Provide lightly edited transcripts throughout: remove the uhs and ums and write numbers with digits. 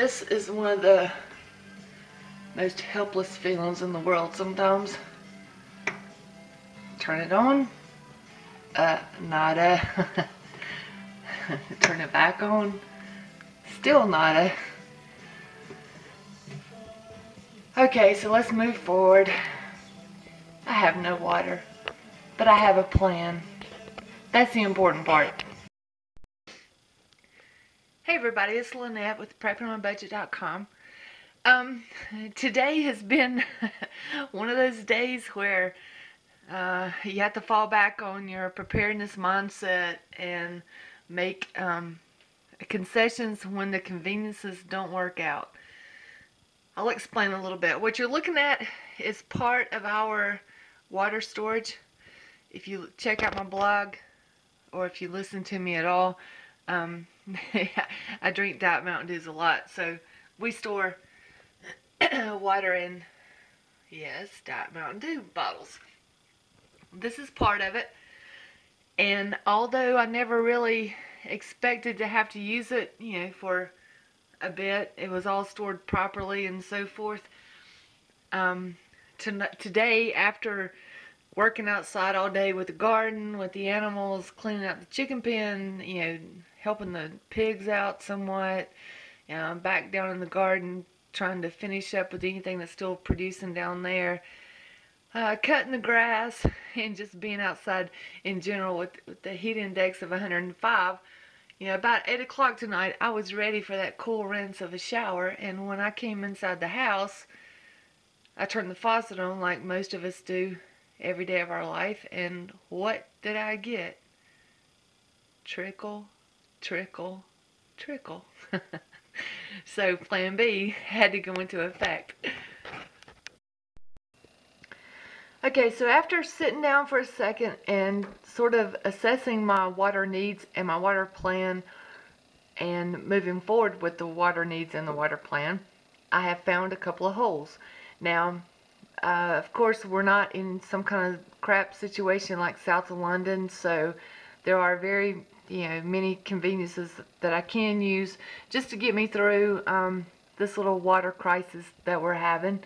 This is one of the most helpless feelings in the world sometimes. Turn it on. Nada. Turn it back on. Still nada. Okay, so let's move forward. I have no water, but I have a plan. That's the important part. Hey everybody, it's Lynette with preppingonabudget.com. Today has been one of those days where you have to fall back on your preparedness mindset and make concessions when the conveniences don't work out. I'll explain a little bit. What you're looking at is part of our water storage. If you check out my blog, or if you listen to me at all, I drink Diet Mountain Dews a lot, so we store water in, yes, Diet Mountain Dew bottles. This is part of it, and although I never really expected to have to use it, for a bit, it was all stored properly and so forth. Today, after working outside all day with the garden, with the animals, cleaning out the chicken pen, helping the pigs out somewhat, I'm back down in the garden trying to finish up with anything that's still producing down there, cutting the grass, and just being outside in general with the heat index of 105. About 8 o'clock tonight, I was ready for that cool rinse of a shower, and when I came inside the house, I turned the faucet on like most of us do every day of our life, and what did I get? Trickle, trickle, trickle. So plan B had to go into effect. Okay, so after sitting down for a second and sort of assessing my water needs and my water plan and moving forward with the water needs and the water plan, I have found a couple of holes. Now, of course, we're not in some kind of crap situation like south of London, so there are very, many conveniences that I can use just to get me through this little water crisis that we're having.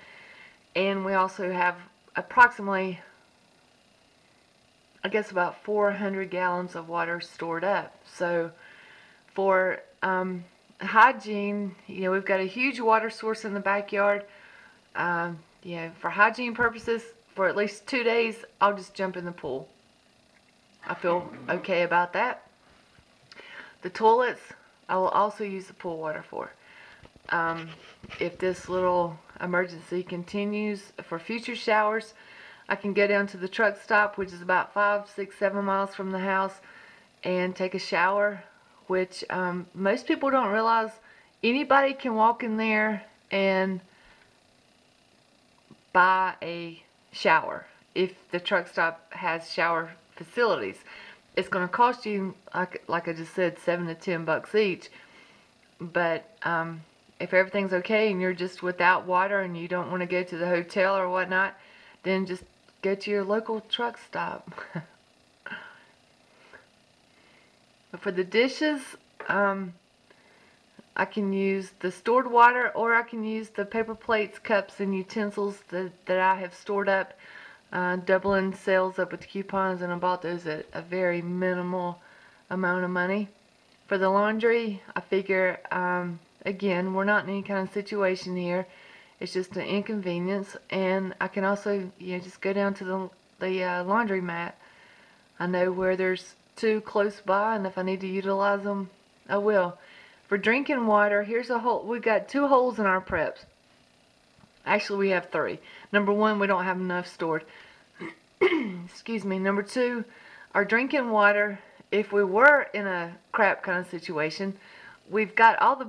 And we also have approximately, I guess, about 400 gallons of water stored up. So for hygiene, we've got a huge water source in the backyard. For hygiene purposes, for at least 2 days, I'll just jump in the pool. I feel okay about that. The toilets, I will also use the pool water for. If this little emergency continues for future showers, I can go down to the truck stop, which is about 5, 6, 7 miles from the house, and take a shower, which most people don't realize. Anybody can walk in there and buy a shower if the truck stop has shower facilities. It's going to cost you, like I just said, $7 to $10 each. But if everything's okay and you're just without water and you don't want to go to the hotel or whatnot, then just go to your local truck stop. But for the dishes, I can use the stored water, or I can use the paper plates, cups, and utensils that I have stored up, doubling sales up with coupons, and I bought those at a very minimal amount of money. For the laundry, I figure, again, we're not in any kind of situation here. It's just an inconvenience, and I can also, just go down to the laundromat. I know where there's 2 close by, and if I need to utilize them, I will. For drinking water, here's a hole. We've got 2 holes in our preps. Actually, we have 3. Number 1, we don't have enough stored. Excuse me. Number 2, our drinking water, if we were in a crap kind of situation, we've got all the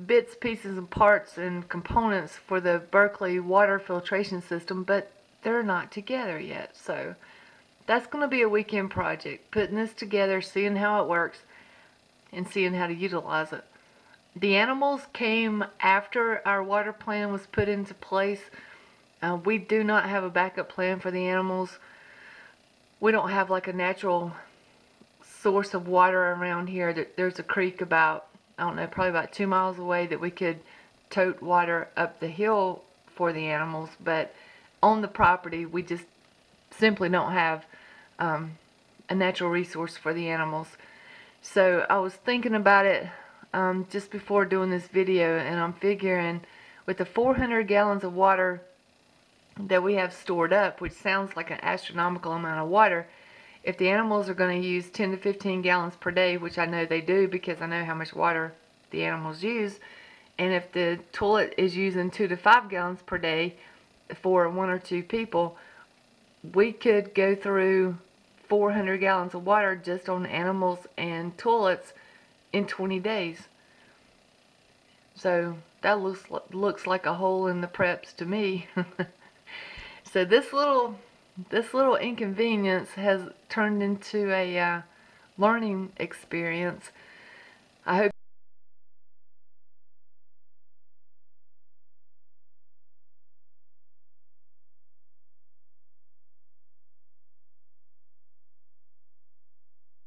bits, pieces, and parts and components for the Berkeley water filtration system, but they're not together yet. So that's going to be a weekend project, putting this together, seeing how it works, and seeing how to utilize it. The animals came after our water plan was put into place. We do not have a backup plan for the animals. We don't have like a natural source of water around here. There's a creek about, I don't know, probably about 2 miles away that we could tote water up the hill for the animals, but on the property we just simply don't have a natural resource for the animals. So I was thinking about it just before doing this video, and I'm figuring with the 400 gallons of water that we have stored up, which sounds like an astronomical amount of water, if the animals are going to use 10 to 15 gallons per day, which I know they do because I know how much water the animals use, and if the toilet is using 2 to 5 gallons per day for 1 or 2 people, we could go through 400 gallons of water just on animals and toilets in 20 days. So that looks like a hole in the preps to me. So this little inconvenience has turned into a learning experience. I hope